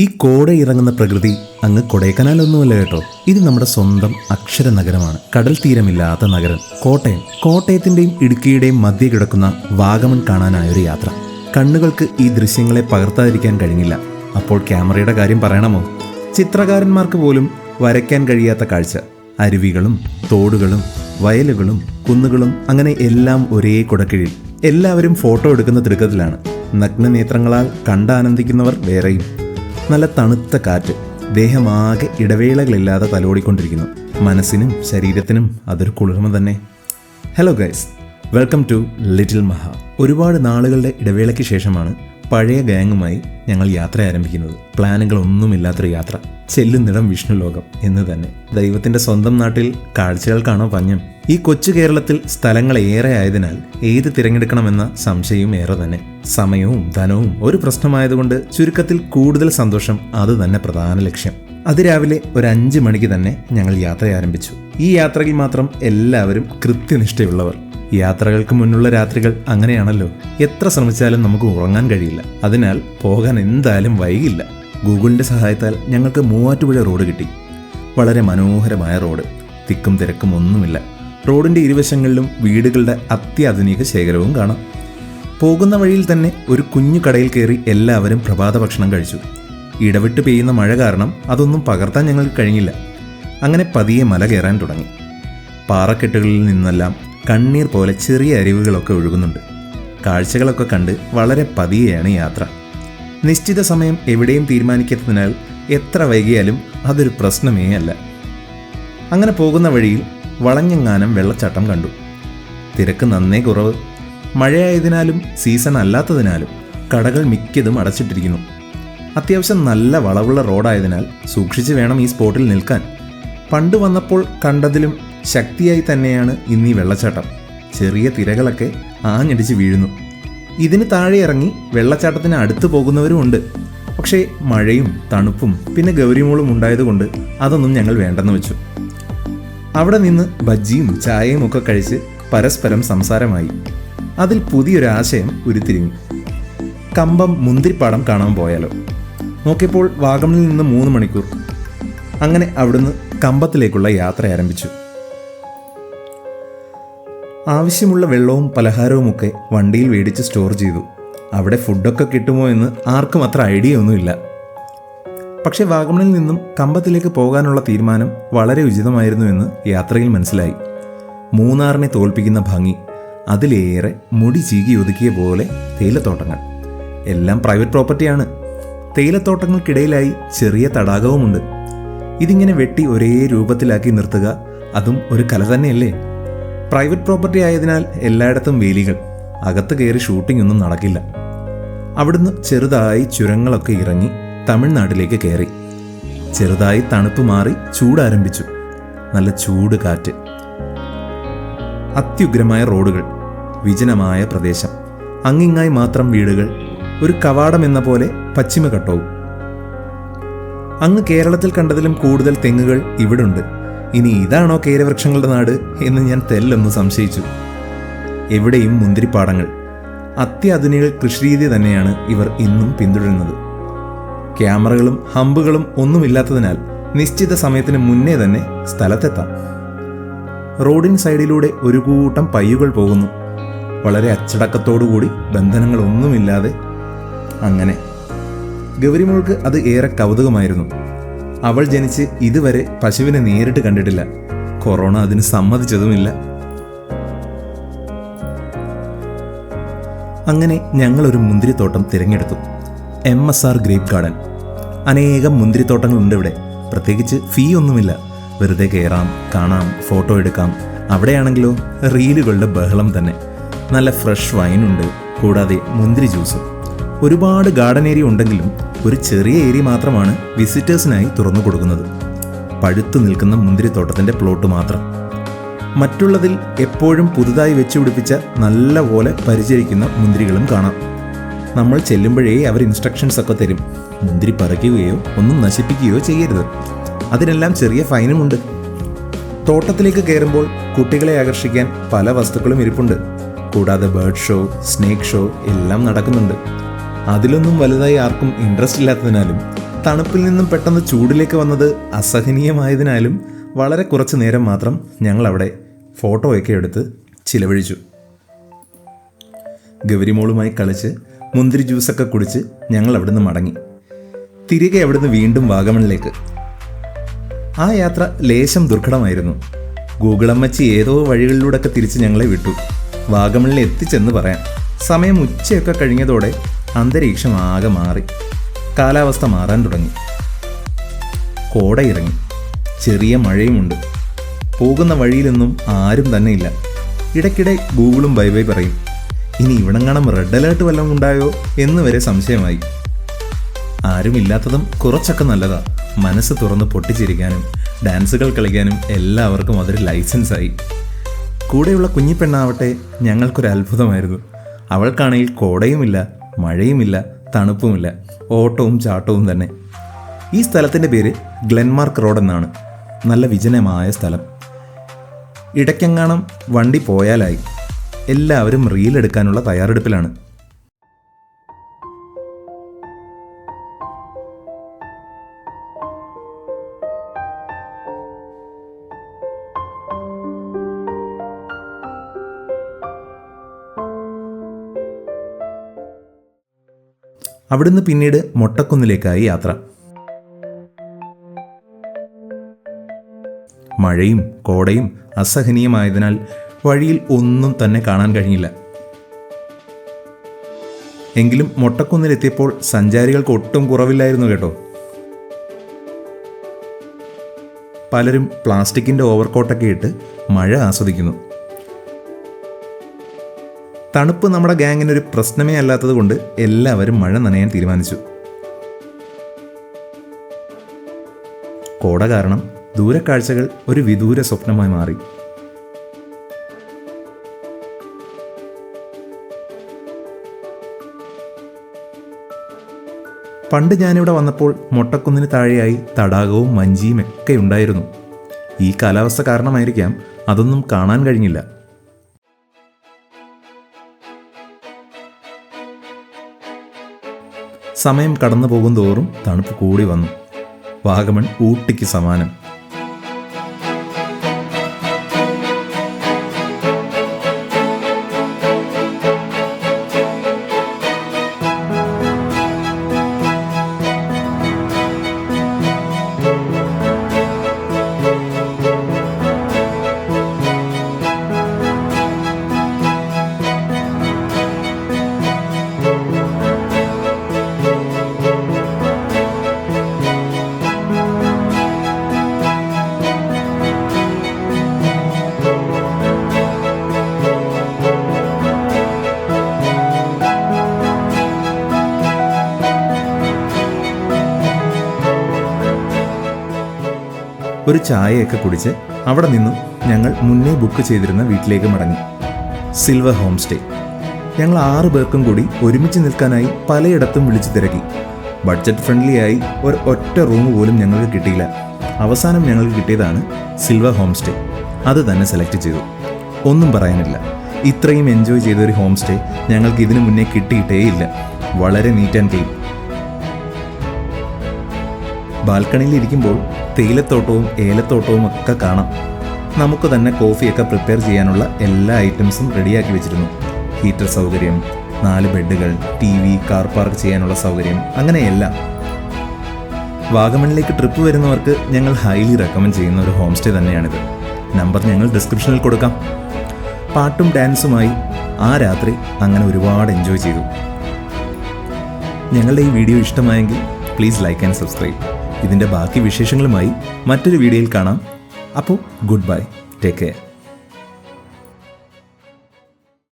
ഈ കോട ഇറങ്ങുന്ന പ്രകൃതി അങ്ങ് കൊടൈക്കനാലൊന്നുമല്ല കേട്ടോ. ഇത് നമ്മുടെ സ്വന്തം അക്ഷര നഗരമാണ്. കടൽ തീരമില്ലാത്ത നഗരം കോട്ടയം. കോട്ടയത്തിന്റെയും ഇടുക്കിയുടെയും മധ്യ കിടക്കുന്ന വാഗമൺ കാണാനായൊരു യാത്ര. കണ്ണുകൾക്ക് ഈ ദൃശ്യങ്ങളെ പകർത്താതിരിക്കാൻ കഴിഞ്ഞില്ല. അപ്പോൾ ക്യാമറയുടെ കാര്യം പറയണമോ? ചിത്രകാരന്മാർക്ക് പോലും വരയ്ക്കാൻ കഴിയാത്ത കാഴ്ച. അരുവികളും തോടുകളും വയലുകളും കുന്നുകളും അങ്ങനെ എല്ലാം ഒരേ കുടക്കീഴിൽ. എല്ലാവരും ഫോട്ടോ എടുക്കുന്ന തിടുക്കത്തിലാണ്. നഗ്നനേത്രങ്ങളാൽ കണ്ടാനന്ദിക്കുന്നവർ വേറെയും. നല്ല തണുത്ത കാറ്റ് ദേഹമാകെ ഇടവേളകളില്ലാതെ തലോടിക്കൊണ്ടിരിക്കുന്നു. മനസ്സിനും ശരീരത്തിനും അതൊരു കുളിർമ തന്നെ. Hello guys, welcome to little Maha. ഒരുപാട് നാളുകളുടെ ഇടവേളയ്ക്ക് ശേഷമാണ് പഴയ ഗാങ്ങുമായി ഞങ്ങൾ യാത്ര ആരംഭിക്കുന്നത്. പ്ലാനുകളൊന്നുമില്ലാത്തൊരു യാത്ര. ചെല്ലുന്നിടം വിഷ്ണു ലോകം എന്ന് തന്നെ. ദൈവത്തിൻ്റെ സ്വന്തം നാട്ടിൽ കാഴ്ചകൾക്കാണോ പഞ്ഞം? ഈ കൊച്ചു കേരളത്തിൽ സ്ഥലങ്ങൾ ഏറെ ആയതിനാൽ ഏത് തിരഞ്ഞെടുക്കണമെന്ന സംശയവും ഏറെ തന്നെ. സമയവും ധനവും ഒരു പ്രശ്നമായതുകൊണ്ട് ചുരുക്കത്തിൽ കൂടുതൽ സന്തോഷം അത് തന്നെ പ്രധാന ലക്ഷ്യം. അതിരാവിലെ ഒരു 5 മണിക്ക് തന്നെ ഞങ്ങൾ യാത്ര ആരംഭിച്ചു. ഈ യാത്രയിൽ മാത്രം എല്ലാവരും കൃത്യനിഷ്ഠയുള്ളവർ. യാത്രകൾക്ക് മുന്നുള്ള രാത്രികൾ അങ്ങനെയാണല്ലോ. എത്ര ശ്രമിച്ചാലും നമുക്ക് ഉറങ്ങാൻ കഴിയില്ല. അതിനാൽ പോകാൻ എന്തായാലും വൈകില്ല. ഗൂഗിളിൻ്റെ സഹായത്താൽ ഞങ്ങൾക്ക് മൂവാറ്റുപുഴ റോഡ് കിട്ടി. വളരെ മനോഹരമായ റോഡ്. തിക്കും തിരക്കും ഒന്നുമില്ല. റോഡിൻ്റെ ഇരുവശങ്ങളിലും വീടുകളുടെ അത്യാധുനിക ശേഖരവും കാണാം. പോകുന്ന വഴിയിൽ തന്നെ ഒരു കുഞ്ഞു കടയിൽ കയറി എല്ലാവരും പ്രഭാത ഭക്ഷണം കഴിച്ചു. ഇടവിട്ട് പെയ്യുന്ന മഴ കാരണം അതൊന്നും പകർത്താൻ ഞങ്ങൾക്ക് കഴിഞ്ഞില്ല. അങ്ങനെ പതിയെ മല കയറാൻ തുടങ്ങി. പാറക്കെട്ടുകളിൽ നിന്നെല്ലാം കണ്ണീർ പോലെ ചെറിയ അരുവികളൊക്കെ ഒഴുകുന്നുണ്ട്. കാഴ്ചകളൊക്കെ കണ്ട് വളരെ പതിയെയാണ് യാത്ര. നിശ്ചിത സമയം എവിടെയും തീരുമാനിക്കാത്തതിനാൽ എത്ര വൈകിയാലും അതൊരു പ്രശ്നമേ അല്ല. അങ്ങനെ പോകുന്ന വഴിയിൽ വളഞ്ഞെങ്ങാനം വെള്ളച്ചാട്ടം കണ്ടു. തിരക്ക് നന്നേ കുറവ്. മഴയായതിനാലും സീസൺ അല്ലാത്തതിനാലും കടകൾ മിക്കതും അടച്ചിട്ടിരിക്കുന്നു. അത്യാവശ്യം നല്ല വളവുള്ള റോഡായതിനാൽ സൂക്ഷിച്ച് വേണം ഈ സ്പോട്ടിൽ നിൽക്കാൻ. പണ്ട് വന്നപ്പോൾ കണ്ടതിലും ശക്തിയായി തന്നെയാണ് ഇന്ന് ഈ വെള്ളച്ചാട്ടം. ചെറിയ തിരകളൊക്കെ ആഞ്ഞടിച്ച് വീഴുന്നു. ഇതിന് താഴെ ഇറങ്ങി വെള്ളച്ചാട്ടത്തിന് അടുത്ത് പോകുന്നവരും ഉണ്ട്. പക്ഷേ മഴയും തണുപ്പും പിന്നെ ഗൗരിമോളും ഉണ്ടായതുകൊണ്ട് അതൊന്നും ഞങ്ങൾ വേണ്ടെന്ന് വെച്ചു. അവിടെ നിന്ന് ബജ്ജിയും ചായയും ഒക്കെ കഴിച്ച് പരസ്പരം സംസാരമായി. അതിൽ പുതിയൊരാശയം ഉരുത്തിരിഞ്ഞു. കമ്പം മുന്തിരിപ്പാടം കാണാൻ പോയാലോ? നോക്കിയപ്പോൾ വാഗമണിൽ നിന്ന് 3 മണിക്കൂർ. അങ്ങനെ അവിടുന്ന് കമ്പത്തിലേക്കുള്ള യാത്ര ആരംഭിച്ചു. ആവശ്യമുള്ള വെള്ളവും പലഹാരവുമൊക്കെ വണ്ടിയിൽ മേടിച്ച് സ്റ്റോർ ചെയ്തു. അവിടെ ഫുഡൊക്കെ കിട്ടുമോ എന്ന് ആർക്കും അത്ര ഐഡിയ ഒന്നുമില്ല. പക്ഷേ വാഗമണിൽ നിന്നും കമ്പത്തിലേക്ക് പോകാനുള്ള തീരുമാനം വളരെ ഉചിതമായിരുന്നുവെന്ന് യാത്രയിൽ മനസ്സിലായി. മൂന്നാറിനെ തോൽപ്പിക്കുന്ന ഭംഗി, അതിലേറെ മുടി ചീകി ഒതുക്കിയ പോലെ തേയിലത്തോട്ടങ്ങൾ. എല്ലാം പ്രൈവറ്റ് പ്രോപ്പർട്ടിയാണ്. തേയിലത്തോട്ടങ്ങൾക്കിടയിലായി ചെറിയ തടാകവുമുണ്ട്. ഇതിങ്ങനെ വെട്ടി ഒരേ രൂപത്തിലാക്കി നിർത്തുക, അതും ഒരു കല തന്നെയല്ലേ? പ്രൈവറ്റ് പ്രോപ്പർട്ടി ആയതിനാൽ എല്ലായിടത്തും വേലികൾ. അകത്ത് കയറി ഷൂട്ടിംഗ് ഒന്നും നടക്കില്ല. അവിടുന്ന് ചെറുതായി ചുരങ്ങളൊക്കെ ഇറങ്ങി തമിഴ്നാട്ടിലേക്ക് കയറി. ചെറുതായി തണുപ്പ് മാറി ചൂടാരംഭിച്ചു. നല്ല ചൂട് കാറ്റ്. അത്യുഗ്രമായ റോഡുകൾ, വിജനമായ പ്രദേശം, അങ്ങിങ്ങായി മാത്രം വീടുകൾ, ഒരു കവാടം എന്ന പോലെ പശ്ചിമഘട്ടവും. അങ്ങ് കേരളത്തിൽ കണ്ടതിലും കൂടുതൽ തെങ്ങുകൾ ഇവിടുണ്ട്. ഇനി ഇതാണോ കേരവൃക്ഷങ്ങളുടെ നാട് എന്ന് ഞാൻ തെല്ലൊന്ന് സംശയിച്ചു. എവിടെയും മുന്തിരിപ്പാടങ്ങൾ. അത്യാധുനിക കൃഷിരീതി തന്നെയാണ് ഇവർ ഇന്നും പിന്തുടരുന്നത്. ക്യാമറകളും ഹമ്പുകളും ഒന്നുമില്ലാത്തതിനാൽ നിശ്ചിത സമയത്തിന് മുന്നേ തന്നെ സ്ഥലത്തെത്താം. റോഡിൻ സൈഡിലൂടെ ഒരു കൂട്ടം പയ്യുകൾ പോകുന്നു. വളരെ അച്ചടക്കത്തോടുകൂടി, ബന്ധനങ്ങളൊന്നുമില്ലാതെ. അങ്ങനെ ഗൗരിമോൾക്ക് അത് ഏറെ കൗതുകമായിരുന്നു. അവൾ ജനിച്ച് ഇതുവരെ പശുവിനെ നേരിട്ട് കണ്ടിട്ടില്ല. കൊറോണ അതിന് സമ്മതിച്ചതുമില്ല. അങ്ങനെ ഞങ്ങളൊരു മുന്തിരിത്തോട്ടം തിരഞ്ഞെടുത്തു. MSR grape garden. അനേകം മുന്തിരിത്തോട്ടങ്ങളുണ്ട് ഇവിടെ. പ്രത്യേകിച്ച് ഫീ ഒന്നുമില്ല. വെറുതെ കയറാം, കാണാം, ഫോട്ടോ എടുക്കാം. അവിടെയാണെങ്കിലോ റീലുകളുടെ ബഹളം തന്നെ. നല്ല ഫ്രഷ് വൈനുണ്ട്. കൂടാതെ മുന്തിരി ജ്യൂസും. ഒരുപാട് ഗാർഡൻ ഏരിയ ഉണ്ടെങ്കിലും ഒരു ചെറിയ ഏരിയ മാത്രമാണ് വിസിറ്റേഴ്സിനായി തുറന്നു കൊടുക്കുന്നത്. പഴുത്തു നിൽക്കുന്ന മുന്തിരിത്തോട്ടത്തിൻ്റെ പ്ലോട്ട് മാത്രം. മറ്റുള്ളതിൽ എപ്പോഴും പുതുതായി വെച്ചുപിടിപ്പിച്ച നല്ല പോലെ പരിചരിക്കുന്ന മുന്തിരികളും കാണാം. നമ്മൾ ചെല്ലുമ്പോഴേ അവർ ഇൻസ്ട്രക്ഷൻസ് ഒക്കെ തരും. മുന്തിരി പറിക്കുകയോ ഒന്നും നശിപ്പിക്കുകയോ ചെയ്യരുത്. അതിനെല്ലാം ചെറിയ ഫൈനുമുണ്ട്. തോട്ടത്തിലേക്ക് കയറുമ്പോൾ കുട്ടികളെ ആകർഷിക്കാൻ പല വസ്തുക്കളും ഇരിപ്പുണ്ട്. കൂടാതെ ബേർഡ് ഷോ, സ്നേക്ക് ഷോ എല്ലാം നടക്കുന്നുണ്ട്. അതിലൊന്നും വലുതായി ആർക്കും ഇൻട്രസ്റ്റ് ഇല്ലാത്തതിനാലും തണുപ്പിൽ നിന്നും പെട്ടെന്ന് ചൂടിലേക്ക് വന്നത് അസഹനീയമായതിനാലും വളരെ കുറച്ച് നേരം മാത്രം ഞങ്ങളവിടെ ഫോട്ടോയൊക്കെ എടുത്ത് ചിലവഴിച്ചു. ഗൗരിമോളുമായി കളിച്ച് മുന്തിരി ജ്യൂസൊക്കെ കുടിച്ച് ഞങ്ങൾ അവിടുന്ന് മടങ്ങി. തിരികെ അവിടുന്ന് വീണ്ടും വാഗമണിലേക്ക്. ആ യാത്ര ലേശം ദുർഘടമായിരുന്നു. ഗൂഗിളമ്മച്ചി ഏതോ വഴികളിലൂടെയൊക്കെ തിരിച്ച് ഞങ്ങളെ വിട്ടു. വാഗമണിൽ എത്തിച്ചെന്ന് പറയാം. സമയം ഉച്ചയൊക്കെ കഴിഞ്ഞതോടെ അന്തരീക്ഷം ആകെ മാറി. കാലാവസ്ഥ മാറാൻ തുടങ്ങി. കോടയിറങ്ങി. ചെറിയ മഴയുമുണ്ട്. പോകുന്ന വഴിയിലൊന്നും ആരും തന്നെ ഇല്ല. ഇടയ്ക്കിടെ ഗൂഗിളും ബൈ ബൈ പറയും. ഇനി ഇവിടെങ്ങാനും റെഡ് അലേർട്ട് വല്ലതും ഉണ്ടായോ എന്ന് വരെ സംശയമായി. ആരുമില്ലാത്തതും കുറച്ചൊക്കെ നല്ലതാ. മനസ്സ് തുറന്ന് പൊട്ടിച്ചിരിക്കാനും ഡാൻസുകൾ കളിക്കാനും എല്ലാവർക്കും അതൊരു ലൈസൻസായി. കൂടെയുള്ള കുഞ്ഞിപ്പെണ്ണാവട്ടെ ഞങ്ങൾക്കൊരു അത്ഭുതമായിരുന്നു. അവൾക്കാണെങ്കിൽ കോടയുമില്ല, മഴയുമില്ല, തണുപ്പുമില്ല, ഓട്ടവും ചാട്ടവും തന്നെ. ഈ സ്ഥലത്തിൻ്റെ പേര് ഗ്ലെൻമാർക്ക് റോഡ് എന്നാണ്. നല്ല വിജനമായ സ്ഥലം. ഇടയ്ക്കെങ്ങാനും വണ്ടി പോയാലായി. എല്ലാവരും റീലെടുക്കാനുള്ള തയ്യാറെടുപ്പിലാണ്. അവിടുന്ന് പിന്നീട് മൊട്ടക്കുന്നിലേക്കായി യാത്ര. മഴയും കോടയും അസഹനീയമായതിനാൽ വഴിയിൽ ഒന്നും തന്നെ കാണാൻ കഴിഞ്ഞില്ല. എങ്കിലും മൊട്ടക്കുന്നിലെത്തിയപ്പോൾ സഞ്ചാരികൾക്ക് ഒട്ടും കുറവില്ലായിരുന്നു കേട്ടോ. പലരും പ്ലാസ്റ്റിക്കിൻ്റെ ഓവർകോട്ടൊക്കെ ഇട്ട് മഴ ആസ്വദിക്കുന്നു. തണുപ്പ് നമ്മുടെ ഗ്യാങ്ങിനൊരു പ്രശ്നമേ അല്ലാത്തത് കൊണ്ട് എല്ലാവരും മഴ നനയാൻ തീരുമാനിച്ചു. കോട കാരണം ദൂരക്കാഴ്ചകൾ ഒരു വിദൂര സ്വപ്നമായി മാറി. പണ്ട് ഞാനിവിടെ വന്നപ്പോൾ മൊട്ടക്കുന്നിന് താഴെയായി തടാകവും വഞ്ചിയും ഒക്കെ ഉണ്ടായിരുന്നു. ഈ കാലാവസ്ഥ കാരണമായിരിക്കാം അതൊന്നും കാണാൻ കഴിഞ്ഞില്ല. സമയം കടന്നു പോകും തോറും തണുപ്പ് കൂടി വന്നു. വാഗമൺ ഊട്ടിക്ക് സമാനം. ഒരു ചായയൊക്കെ കുടിച്ച് അവിടെ നിന്നും ഞങ്ങൾ മുന്നേ ബുക്ക് ചെയ്തിരുന്ന വീട്ടിലേക്ക് മടങ്ങി. Silver home stay. ഞങ്ങൾ 6 പേർക്കും കൂടി ഒരുമിച്ച് നിൽക്കാനായി പലയിടത്തും വിളിച്ചു തിരക്കി. ബഡ്ജറ്റ് ഫ്രണ്ട്ലി ആയി ഒറ്റ റൂം പോലും ഞങ്ങൾക്ക് കിട്ടിയില്ല. അവസാനം ഞങ്ങൾക്ക് കിട്ടിയതാണ് സിൽവർ ഹോം സ്റ്റേ. അത് തന്നെ സെലക്ട് ചെയ്തു. ഒന്നും പറയാനില്ല. ഇത്രയും എൻജോയ് ചെയ്തൊരു ഹോം സ്റ്റേ ഞങ്ങൾക്ക് ഇതിനു മുന്നേ കിട്ടിയിട്ടേയില്ല. വളരെ നീറ്റ് ആൻഡ് ക്ലീൻ. ബാൽക്കണിയിൽ ഇരിക്കുമ്പോൾ തേയിലത്തോട്ടവും ഏലത്തോട്ടവും ഒക്കെ കാണാം. നമുക്ക് തന്നെ കോഫിയൊക്കെ പ്രിപ്പയർ ചെയ്യാനുള്ള എല്ലാ ഐറ്റംസും റെഡിയാക്കി വെച്ചിരുന്നു. ഹീറ്റർ സൗകര്യം, 4 ബെഡുകൾ, TV, കാർ പാർക്ക് ചെയ്യാനുള്ള സൗകര്യം, അങ്ങനെയെല്ലാം. വാഗമണിലേക്ക് ട്രിപ്പ് വരുന്നവർക്ക് ഞങ്ങൾ ഹൈലി റെക്കമെൻഡ് ചെയ്യുന്ന ഒരു ഹോം സ്റ്റേ തന്നെയാണിത്. നമ്പർ ഞങ്ങൾ ഡിസ്ക്രിപ്ഷനിൽ കൊടുക്കാം. പാട്ടും ഡാൻസുമായി ആ രാത്രി അങ്ങനെ ഒരുപാട് എൻജോയ് ചെയ്തു. ഞങ്ങളുടെ ഈ വീഡിയോ ഇഷ്ടമായെങ്കിൽ പ്ലീസ് ലൈക്ക് ആൻഡ് സബ്സ്ക്രൈബ്. ഇതിൻ്റെ ബാക്കി വിശേഷങ്ങളുമായി മറ്റൊരു വീഡിയോയിൽ കാണാം. അപ്പോൾ ഗുഡ് ബൈ, ടേക്ക് കെയർ.